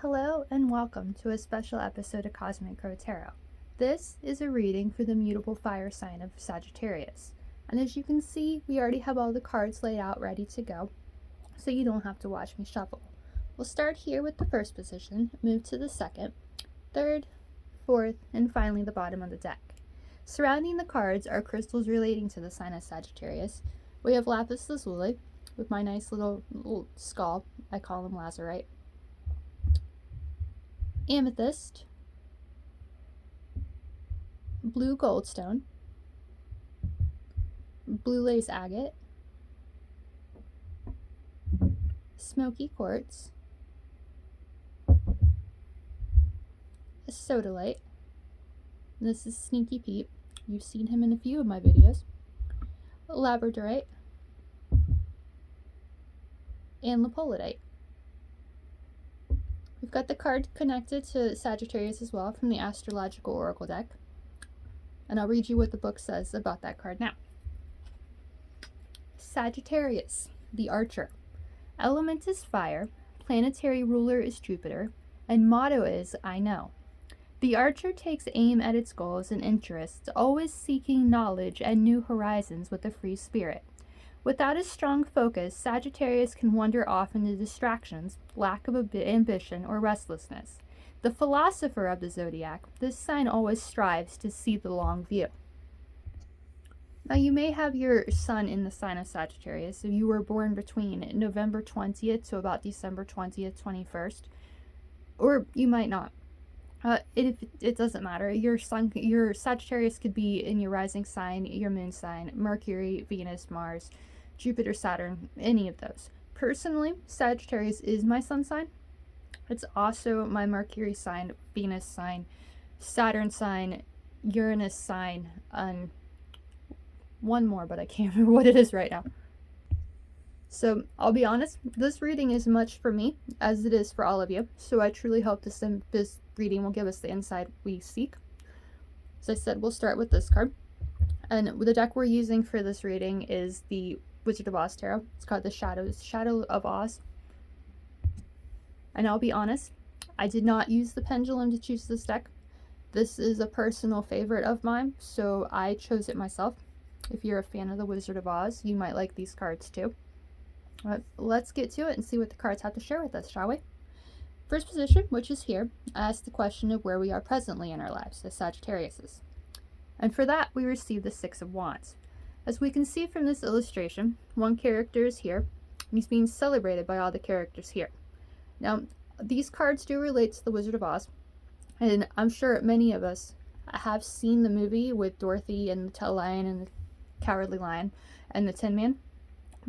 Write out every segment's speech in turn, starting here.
Hello and welcome to a special episode of Cosmic.crow.tarot. This is a reading for the mutable fire sign of Sagittarius. And as you can see, we already have all the cards laid out ready to go, so you don't have to watch me shuffle. We'll start here with the first position, move to the second, third, fourth, and finally the bottom of the deck. Surrounding the cards are crystals relating to the sign of Sagittarius. We have lapis lazuli with my nice little skull. I call him lazurite. Amethyst, blue goldstone, blue lace agate, smoky quartz, sodalite. This is Sneaky Pete. You've seen him in a few of my videos. Labradorite, and lepolodite. We've got the card connected to Sagittarius as well from the Astrological Oracle deck. And I'll read you what the book says about that card now. Sagittarius, the Archer. Element is fire, planetary ruler is Jupiter, and motto is I know. The Archer takes aim at its goals and interests, always seeking knowledge and new horizons with a free spirit. Without a strong focus, Sagittarius can wander off into distractions, lack of ambition, or restlessness. The philosopher of the zodiac, this sign always strives to see the long view. Now, you may have your sun in the sign of Sagittarius if you were born between November 20th to about December 20th, 21st, or you might not. It doesn't matter. Your Sagittarius could be in your rising sign, your moon sign, Mercury, Venus, Mars, Jupiter, Saturn, any of those. Personally, Sagittarius is my sun sign. It's also my Mercury sign, Venus sign, Saturn sign, Uranus sign, and one more, but I can't remember what it is right now. So I'll be honest, this reading is much for me as it is for all of you. So I truly hope this reading will give us the insight we seek. As I said, we'll start with this card. And the deck we're using for this reading is the Wizard of Oz Tarot. It's called the Shadow of Oz. And I'll be honest, I did not use the pendulum to choose this deck. This is a personal favorite of mine, so I chose it myself. If you're a fan of the Wizard of Oz, you might like these cards too. Let's get to it and see what the cards have to share with us, shall we? First position, which is here, asks the question of where we are presently in our lives as Sagittariuses. And for that, we receive the Six of Wands. As we can see from this illustration, one character is here, and he's being celebrated by all the characters here. Now, these cards do relate to the Wizard of Oz, and I'm sure many of us have seen the movie with Dorothy and the Lion and the Cowardly Lion and the Tin Man.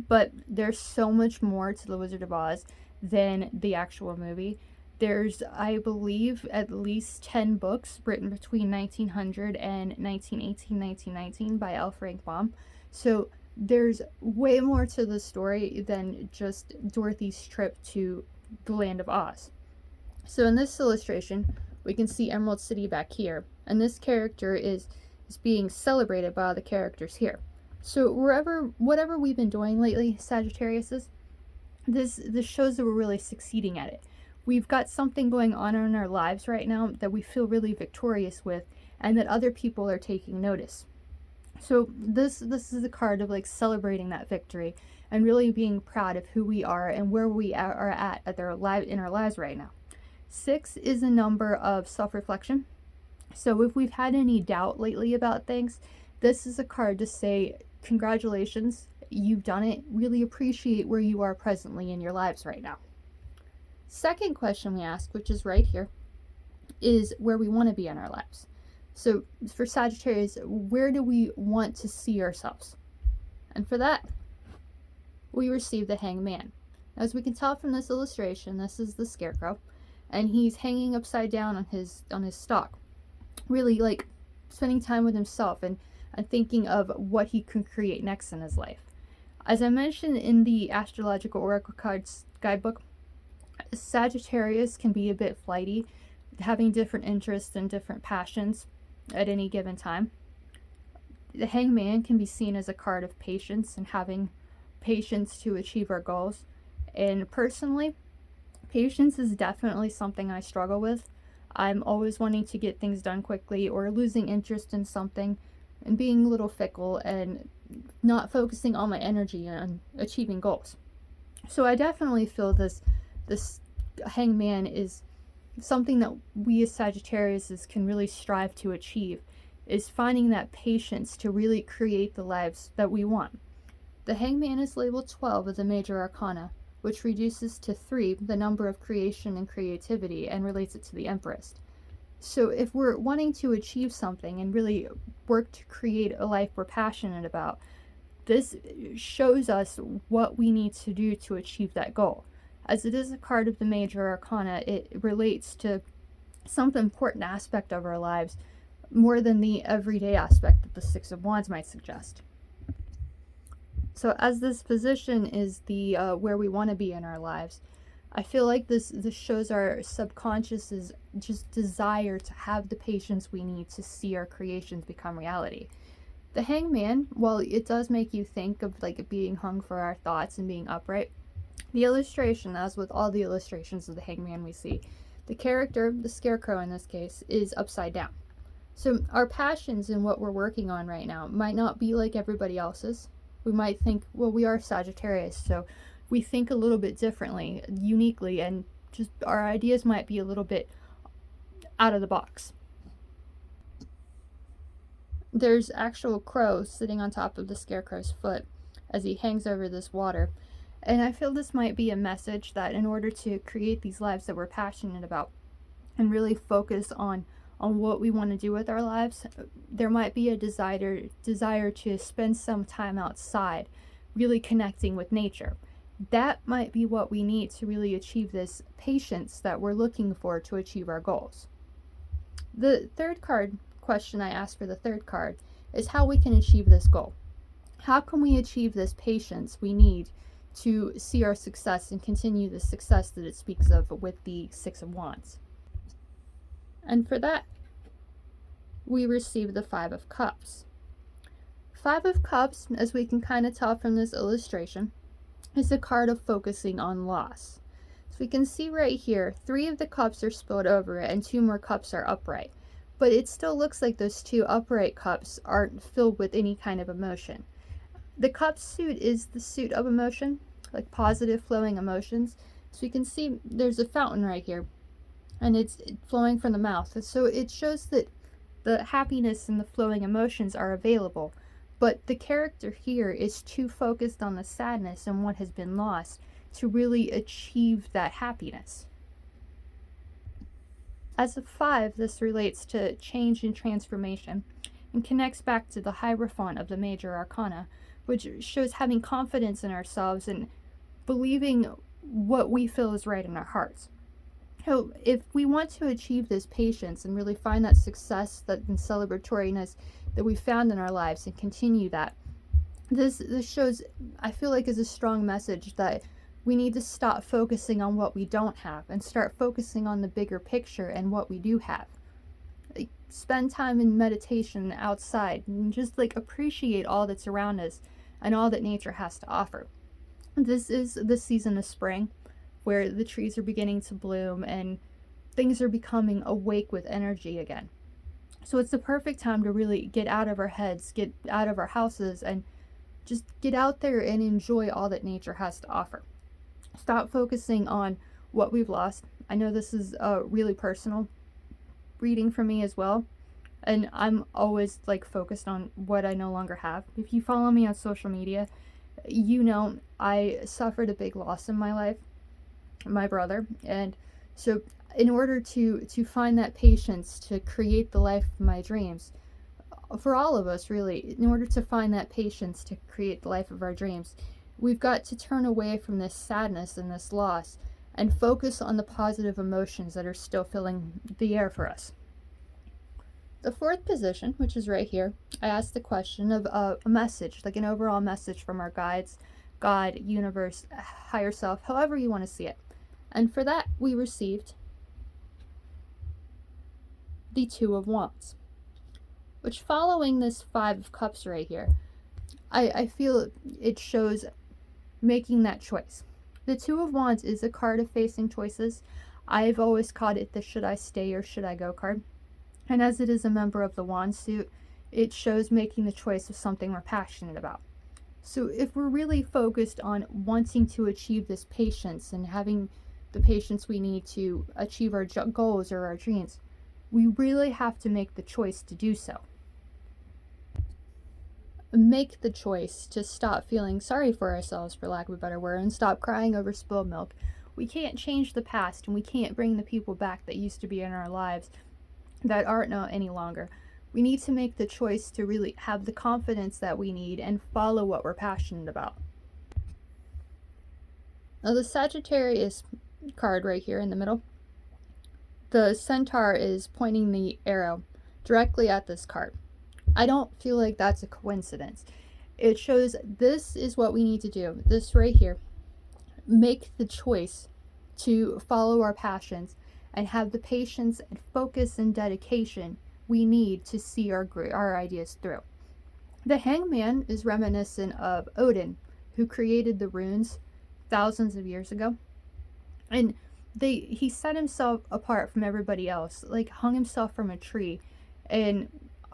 But there's so much more to the Wizard of Oz than the actual movie. There's, I believe, at least 10 books written between 1900 and 1918, 1919 by L. Frank Baum. So there's way more to the story than just Dorothy's trip to the land of Oz. So in this illustration, we can see Emerald City back here. And this character is being celebrated by all the characters here. So whatever we've been doing lately, Sagittariuses, this shows that we're really succeeding at it. We've got something going on in our lives right now that we feel really victorious with, and that other people are taking notice. So this is a card of like celebrating that victory and really being proud of who we are and where we are at in our lives right now. 6 is a number of self-reflection. So if we've had any doubt lately about things, this is a card to say, congratulations, you've done it. Really appreciate where you are presently in your lives right now. Second question we ask, which is right here, is where we want to be in our lives. So for Sagittarius, where do we want to see ourselves? And for that, we receive the Hangman. As we can tell from this illustration, this is the Scarecrow, and he's hanging upside down on his stalk, really like spending time with himself and thinking of what he can create next in his life. As I mentioned in the Astrological Oracle Cards guidebook, Sagittarius can be a bit flighty, having different interests and different passions at any given time. The Hangman can be seen as a card of patience and having patience to achieve our goals. And personally, Patience is definitely something I struggle with. I'm always wanting to get things done quickly or losing interest in something and being a little fickle and not focusing all my energy on achieving goals. So I definitely feel this Hangman is something that we as Sagittarius can really strive to achieve, is finding that patience to really create the lives that we want. The Hangman is labeled 12 of the major arcana, which reduces to 3 the number of creation and creativity and relates it to the Empress. So if we're wanting to achieve something and really work to create a life we're passionate about, this shows us what we need to do to achieve that goal. As it is a card of the major arcana, it relates to some important aspect of our lives more than the everyday aspect that the Six of Wands might suggest. So as this position is the where we want to be in our lives, I feel like this shows our subconscious's just desire to have the patience we need to see our creations become reality. The Hangman, while it does make you think of like being hung for our thoughts and being upright, the illustration, as with all the illustrations of the Hangman we see, the character, the Scarecrow in this case, is upside down. So our passions and what we're working on right now might not be like everybody else's. We might think, well, we are Sagittarius, so we think a little bit differently, uniquely, and just our ideas might be a little bit out of the box. There's actual crow sitting on top of the Scarecrow's foot as he hangs over this water. And I feel this might be a message that in order to create these lives that we're passionate about and really focus on what we want to do with our lives, there might be a desire to spend some time outside, really connecting with nature. That might be what we need to really achieve this patience that we're looking for to achieve our goals. The third card question I asked for the third card is how we can achieve this goal. How can we achieve this patience we need to see our success and continue the success that it speaks of with the Six of Wands? And for that, we receive the Five of Cups. Five of Cups, as we can kind of tell from this illustration, is a card of focusing on loss. So we can see right here, 3 of the cups are spilled over and 2 more cups are upright. But it still looks like those 2 upright cups aren't filled with any kind of emotion. The cup suit is the suit of emotion, like positive flowing emotions. So you can see there's a fountain right here, and it's flowing from the mouth. So it shows that the happiness and the flowing emotions are available. But the character here is too focused on the sadness and what has been lost to really achieve that happiness. As a 5, this relates to change and transformation and connects back to the Hierophant of the major arcana, which shows having confidence in ourselves and believing what we feel is right in our hearts. So if we want to achieve this patience and really find that success, that and celebratoriness that we found in our lives and continue that, this shows, I feel like, is a strong message that we need to stop focusing on what we don't have and start focusing on the bigger picture and what we do have. Like, spend time in meditation outside and just like appreciate all that's around us and all that nature has to offer. This is the season of spring, where the trees are beginning to bloom and things are becoming awake with energy again. So it's the perfect time to really get out of our heads, get out of our houses, and just get out there and enjoy all that nature has to offer. Stop focusing on what we've lost. I know this is a really personal reading for me as well, and I'm always like focused on what I no longer have. If you follow me on social media, you know I suffered a big loss in my life, my brother, and so in order to find that patience to create the life of my dreams, for all of us really, in order to find that patience to create the life of our dreams, we've got to turn away from this sadness and this loss and focus on the positive emotions that are still filling the air for us. The fourth position, which is right here, I asked the question of a message, like an overall message from our guides, God, universe, higher self, however you want to see it. And for that, we received the Two of Wands, which, following this Five of Cups right here, I feel it shows making that choice. The Two of Wands is a card of facing choices. I've always called it the should I stay or should I go card. And as it is a member of the Wand suit, it shows making the choice of something we're passionate about. So if we're really focused on wanting to achieve this patience and having the patience we need to achieve our goals or our dreams, we really have to make the choice to do so. Make the choice to stop feeling sorry for ourselves, for lack of a better word, and stop crying over spilled milk. We can't change the past, and we can't bring the people back that used to be in our lives that aren't now any longer. We need to make the choice to really have the confidence that we need and follow what we're passionate about. Now, the Sagittarius card right here in the middle, the centaur is pointing the arrow directly at this card. I don't feel like that's a coincidence. It shows this is what we need to do. This right here. Make the choice to follow our passions and have the patience and focus and dedication we need to see our ideas through. The Hangman is reminiscent of Odin, who created the runes thousands of years ago. And he set himself apart from everybody else, like hung himself from a tree. And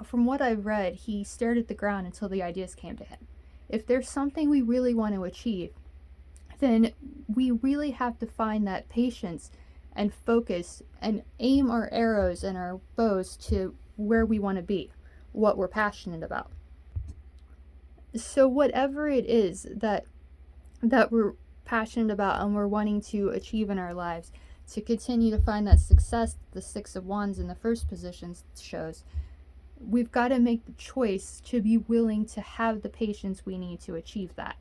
from what I've read, he stared at the ground until the ideas came to him. If there's something we really want to achieve, then we really have to find that patience and focus and aim our arrows and our bows to where we want to be, what we're passionate about. So whatever it is that we're passionate about and we're wanting to achieve in our lives, to continue to find that success the Six of Wands in the first position shows, we've got to make the choice to be willing to have the patience we need to achieve that.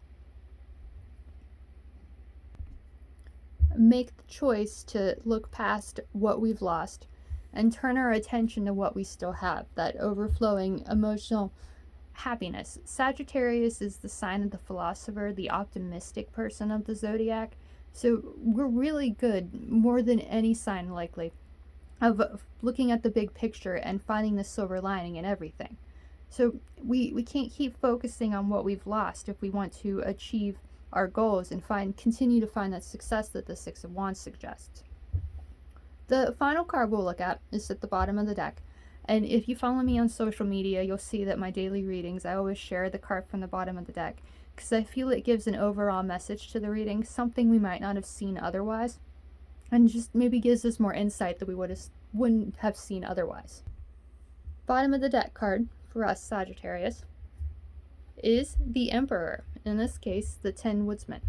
Make the choice to look past what we've lost and turn our attention to what we still have, that overflowing emotional happiness. Sagittarius is the sign of the philosopher, the optimistic person of the zodiac. So we're really good, more than any sign likely, of looking at the big picture and finding the silver lining in everything. So we can't keep focusing on what we've lost if we want to achieve our goals and continue to find that success that the Six of Wands suggests. The final card we'll look at is at the bottom of the deck. And if you follow me on social media, you'll see that my daily readings, I always share the card from the bottom of the deck because I feel it gives an overall message to the reading, something we might not have seen otherwise, and just maybe gives us more insight that we wouldn't have seen otherwise. Bottom of the deck card for us Sagittarius is the Emperor, in this case the Tin Woodsman.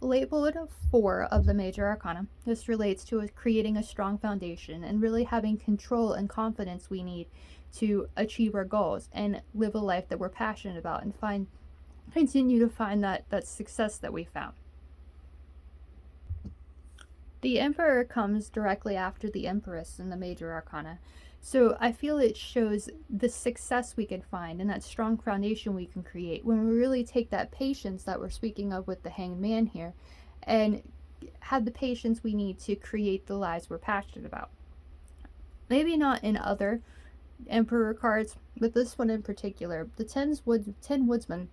Labeled 4 of the major arcana, this relates to creating a strong foundation and really having control and confidence we need to achieve our goals and live a life that we're passionate about and continue to find that success that we found. The Emperor comes directly after the Empress in the major arcana. So I feel it shows the success we can find and that strong foundation we can create when we really take that patience that we're speaking of with the Hanged Man here and have the patience we need to create the lives we're passionate about. Maybe not in other Emperor cards, but this one in particular. The Tin Woodsman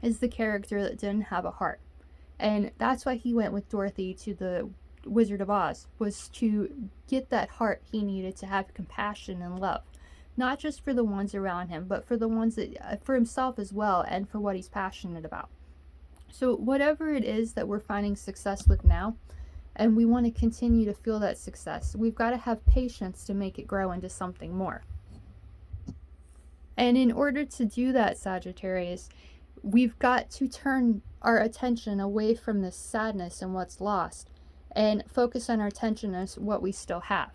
is the character that didn't have a heart. And that's why he went with Dorothy to the Wizard of Oz, was to get that heart he needed to have compassion and love, not just for the ones around him, but for the ones that for himself as well, and for what he's passionate about. So whatever it is that we're finding success with now, and we want to continue to feel that success, we've got to have patience to make it grow into something more. And in order to do that, Sagittarius, we've got to turn our attention away from this sadness and what's lost and focus on our attention as what we still have.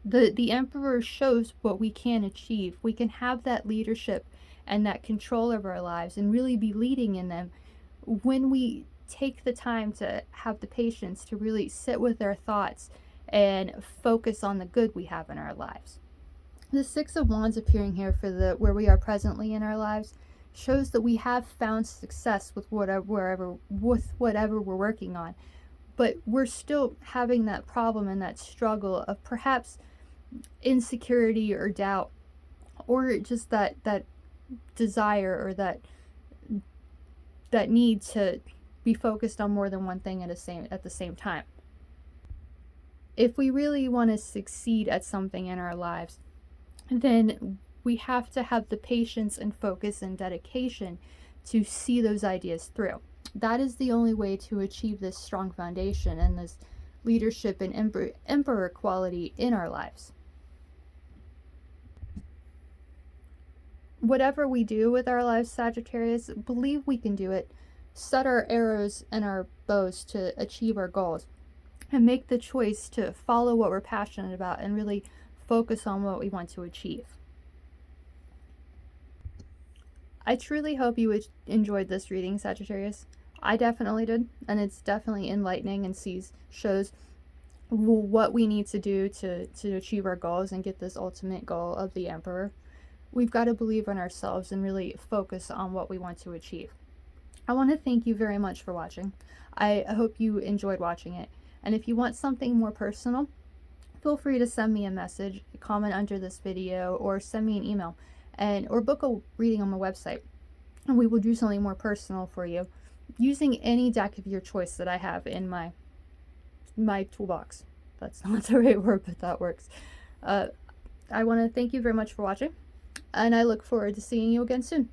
The Emperor shows what we can achieve. We can have that leadership and that control of our lives and really be leading in them when we take the time to have the patience to really sit with our thoughts and focus on the good we have in our lives. The Six of Wands appearing here for where we are presently in our lives shows that we have found success with whatever we're working on, but we're still having that problem and that struggle of perhaps insecurity or doubt, or just that desire or that that need to be focused on more than one thing at the same time. If we really want to succeed at something in our lives, then we have to have the patience and focus and dedication to see those ideas through. That is the only way to achieve this strong foundation and this leadership and emperor quality in our lives. Whatever we do with our lives, Sagittarius, believe we can do it. Set our arrows and our bows to achieve our goals, and make the choice to follow what we're passionate about and really focus on what we want to achieve. I truly hope you enjoyed this reading, Sagittarius. I definitely did, and it's definitely enlightening and shows what we need to do to achieve our goals and get this ultimate goal of the Emperor. We've got to believe in ourselves and really focus on what we want to achieve. I want to thank you very much for watching. I hope you enjoyed watching it. And if you want something more personal, feel free to send me a message, comment under this video, or send me an email, or book a reading on my website. And we will do something more personal for you using any deck of your choice that I have in my toolbox. That's not the right word, but that works. I want to thank you very much for watching, and I look forward to seeing you again soon.